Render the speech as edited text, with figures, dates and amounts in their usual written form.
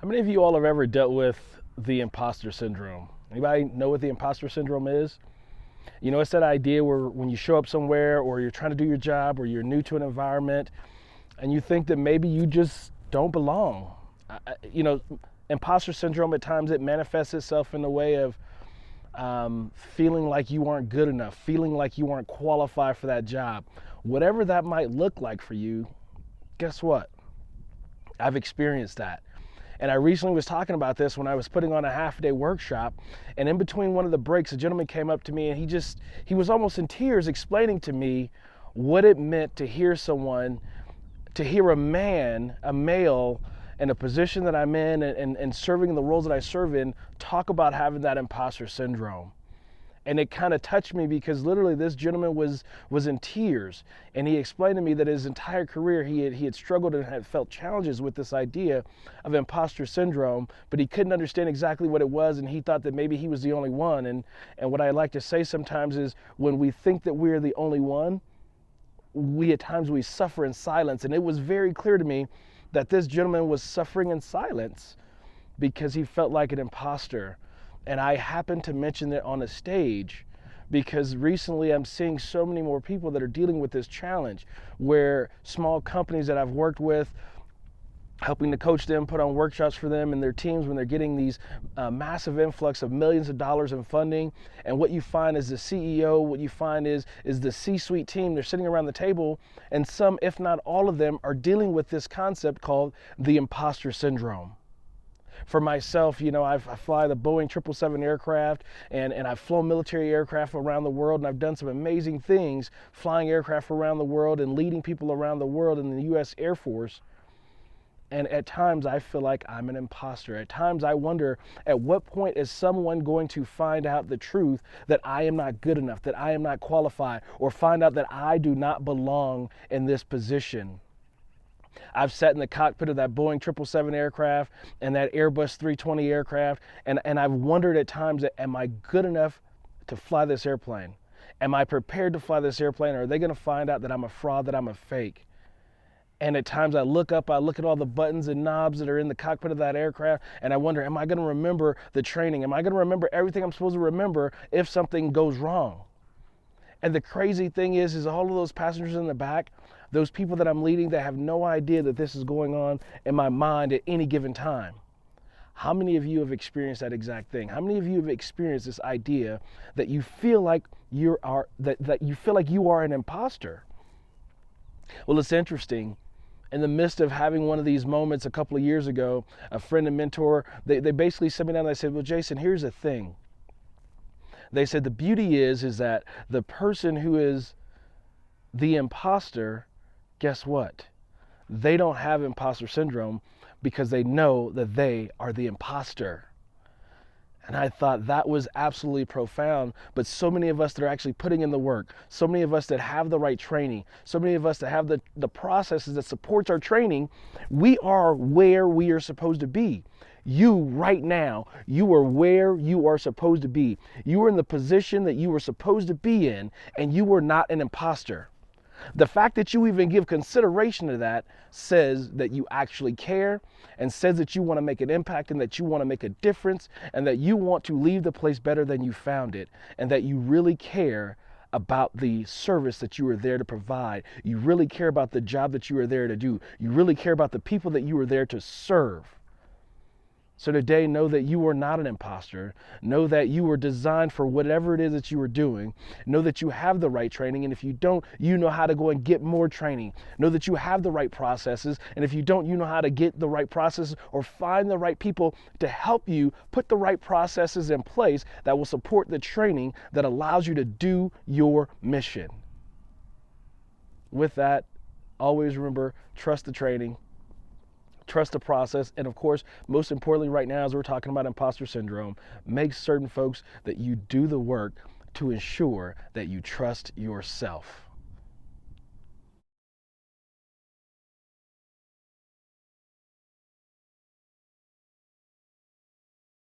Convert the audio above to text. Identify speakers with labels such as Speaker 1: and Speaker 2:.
Speaker 1: How many of you all have ever dealt with the imposter syndrome? Anybody know what the imposter syndrome is? You know, it's that idea where when you show up somewhere or you're trying to do your job or you're new to an environment and you think that maybe you just don't belong. You know, imposter syndrome at times it manifests itself in the way of feeling like you aren't good enough, feeling like you aren't qualified for that job. Whatever that might look like for you, guess what? I've experienced that. And I recently was talking about this when I was putting on a half-day workshop, and in between one of the breaks, a gentleman came up to me and he was almost in tears explaining to me what it meant to hear a man, a male, in a position that I'm in and serving in the roles that I serve in, talk about having that imposter syndrome. And it kind of touched me because literally this gentleman was in tears, and he explained to me that his entire career he had struggled and had felt challenges with this idea of imposter syndrome, but he couldn't understand exactly what it was, and he thought that maybe he was the only one. And what I like to say sometimes is when we think that we're the only one, we at times we suffer in silence. And it was very clear to me that this gentleman was suffering in silence because he felt like an imposter. And I happened to mention it on a stage because recently I'm seeing so many more people that are dealing with this challenge, where small companies that I've worked with, helping to coach them, put on workshops for them and their teams when they're getting these massive influx of millions of dollars in funding. And what you find is the CEO, what you find is the C-suite team, they're sitting around the table, and some, if not all of them, are dealing with this concept called the imposter syndrome. For myself, you know, I fly the Boeing 777 aircraft, and I've flown military aircraft around the world, and I've done some amazing things flying aircraft around the world and leading people around the world in the U.S. Air Force. And at times I feel like I'm an imposter. At times I wonder, at what point is someone going to find out the truth that I am not good enough, that I am not qualified, or find out that I do not belong in this position? I've sat in the cockpit of that Boeing 777 aircraft and that Airbus 320 aircraft, and I've wondered at times, am I good enough to fly this airplane? Am I prepared to fly this airplane, or are they going to find out that I'm a fraud, that I'm a fake? And at times I look up, I look at all the buttons and knobs that are in the cockpit of that aircraft, and I wonder, am I going to remember the training? Am I going to remember everything I'm supposed to remember if something goes wrong? And the crazy thing is all of those passengers in the back, those people that I'm leading, they have no idea that this is going on in my mind at any given time. How many of you have experienced that exact thing? How many of you have experienced this idea that you feel like you are an imposter? Well, it's interesting. In the midst of having one of these moments a couple of years ago, a friend and mentor, they basically sat me down and they said, well, Jason, here's the thing. They said the beauty is that the person who is the imposter, guess what? They don't have imposter syndrome because they know that they are the imposter. And I thought that was absolutely profound. But so many of us that are actually putting in the work, so many of us that have the right training, so many of us that have the processes that supports our training, we are where we are supposed to be. You right now, you are where you are supposed to be. You are in the position that you were supposed to be in, and you are not an imposter. The fact that you even give consideration to that says that you actually care, and says that you want to make an impact, and that you want to make a difference, and that you want to leave the place better than you found it, and that you really care about the service that you are there to provide. You really care about the job that you are there to do. You really care about the people that you are there to serve. So today, know that you are not an imposter. Know that you were designed for whatever it is that you are doing. Know that you have the right training, and if you don't, you know how to go and get more training. Know that you have the right processes, and if you don't, you know how to get the right processes or find the right people to help you put the right processes in place that will support the training that allows you to do your mission. With that, always remember, trust the training. Trust the process, and of course, most importantly right now, as we're talking about imposter syndrome, make certain folks that you do the work to ensure that you trust yourself.